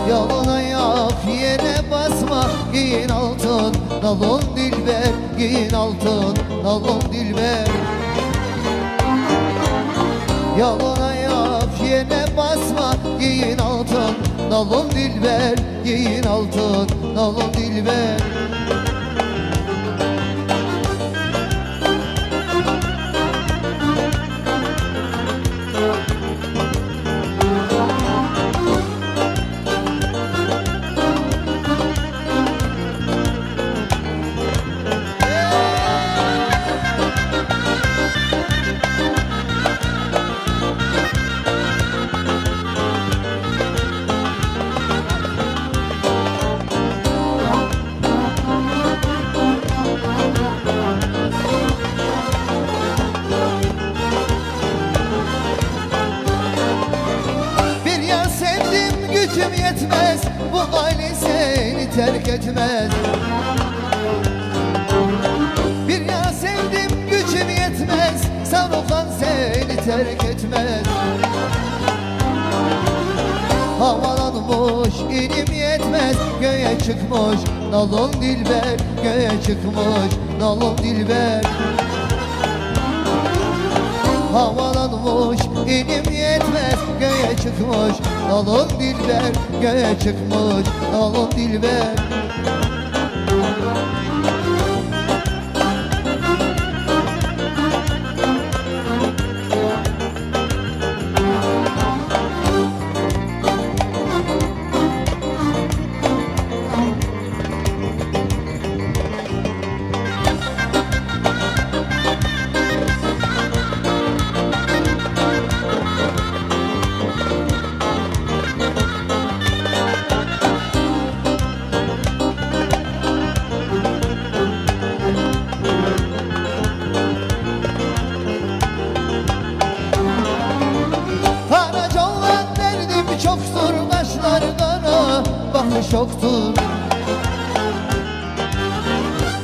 Yalın ayak yere basma, giyin altın nalon dilber, giyin altın nalon dilber. Yalın ayak yere basma, giyin altın nalon dilber, giyin altın nalon dilber. Gücüm yetmez, bu aile seni terk etmez. Bir yar sevdim, gücüm yetmez, savrulan seni terk etmez. Havalanmış, ilim yetmez, göğe çıkmış nalon dilber, göğe çıkmış nalon dilber. Havalanmış, ilim yetmez, göğe çıkmış nalon dilber, göğe çıkmış nalon dilber. Çoktur başlarına bakış yoktur.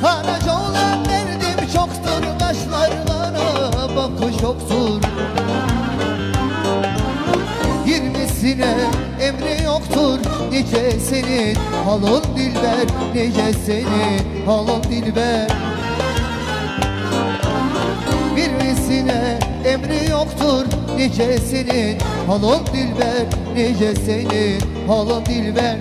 Harac olan derdim çoktur, başlarına bakış yoktur. 20'sine emri yoktur, nice senin halon dilber, nice senin halon dilber. 20'sine emri yoktur, nice senin halon dilber, nice senin halon dilber.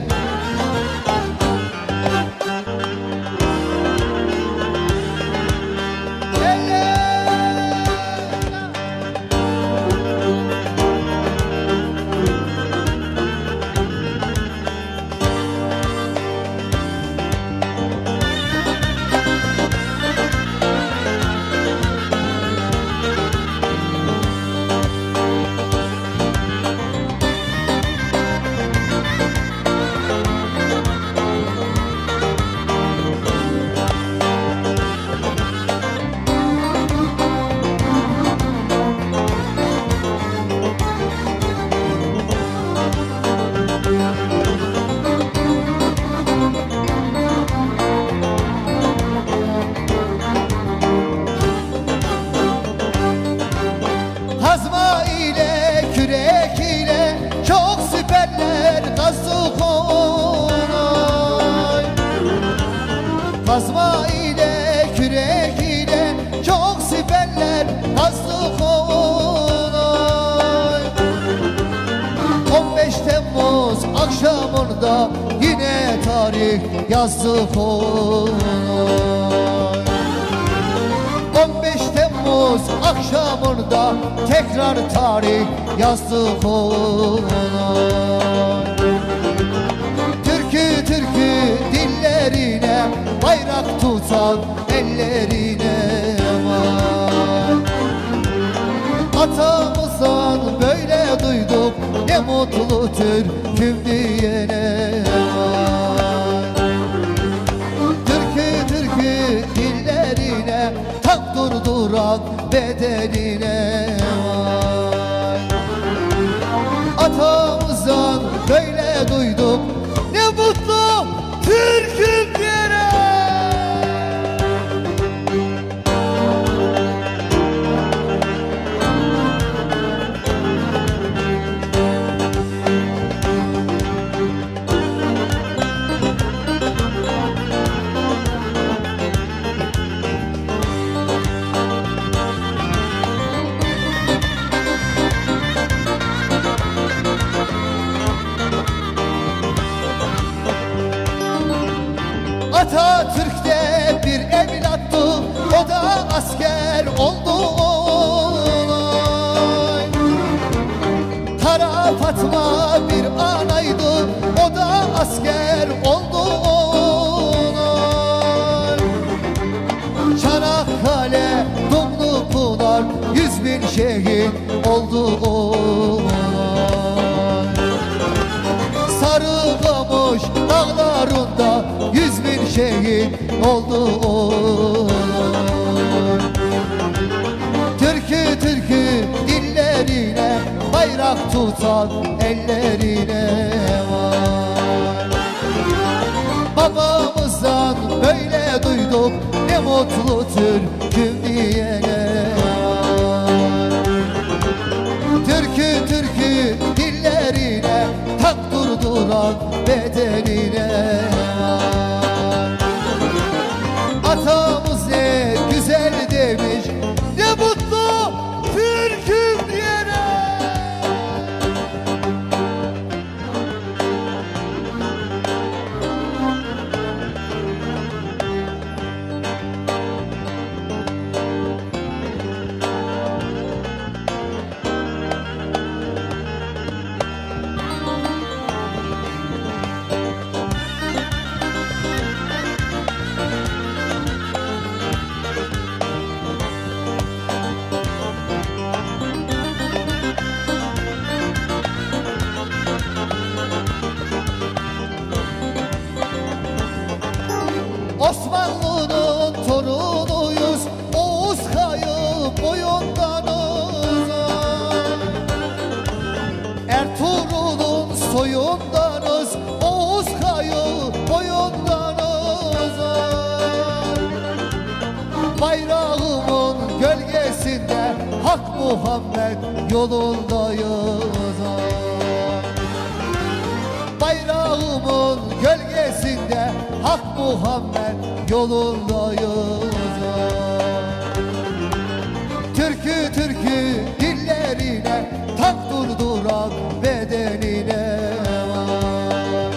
Kazma ile kürek ile çok siperler kazdık onay. Kazma ile kürek ile çok siperler kazdık onay. 15 Temmuz akşamında yine tarih yazdık onay. 15 Temmuz akşamında tekrar tarih yazdık ona. Türkü türkü dillerine, bayrak tutan ellerine var. Atamızdan böyle duyduk, ne mutlu Türk'üm diyene var. Türkü türkü dillerine, tak durduran bedenine var. Atamızdan böyle duyduk, ne mutlu Türk'üm diyene. Atatürk'te bir evlattı, o da asker oldu. Kara Fatma bir anaydı, o da asker oldu. Çanakkale, Dumlupınar, 100.000 şehit oldu. Sarıkamış dağlarında 100.000 şehit oldu. Türkü türkü dillerine, bayrak tutan ellerine var. Babamızdan böyle duyduk, ne mutlu Türk'üm diyene var. Türkü türkü dillerine, tak durduran bedenine var. Atamız ne güzel demiş, ne mutlu Türk'üm diyene. Osmanlı'nın torunuyuz, Oğuz Kayı boyundanız. Ertuğrul'un soyundanız, Oğuz Kayı boyundanız. Bayrağımın gölgesinde, Hak Muhammed yolundayız. Bayrağımın gölgesinde, Hak Muhammed yolundayız. Türkü türkü dillerine, tak durduran bedenine var.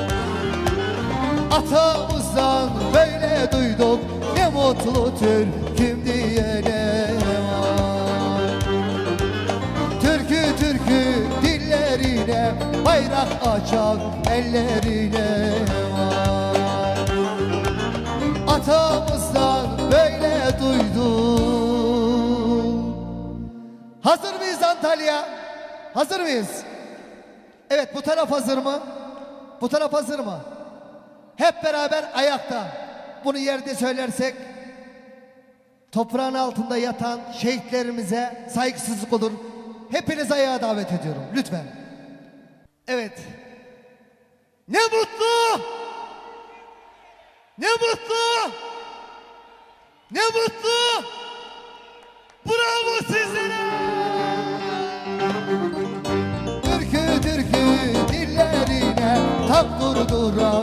Atamızdan böyle duyduk, ne mutlu Türk'üm diyene var. Türkü türkü dillerine, bayrak açan ellerine var. Atamızdan böyle duydum. Hazır mıyız Antalya? Hazır mıyız? Evet, bu taraf hazır mı? Bu taraf hazır mı? Hep beraber ayakta. Bunu yerde söylersek toprağın altında yatan şehitlerimize saygısızlık olur. Hepiniz ayağa davet ediyorum lütfen. Evet. Ne mutlu! Ne mutlu! Ne mutlu! Bravo sizlere! Türkü türkü dillerine, tak durduran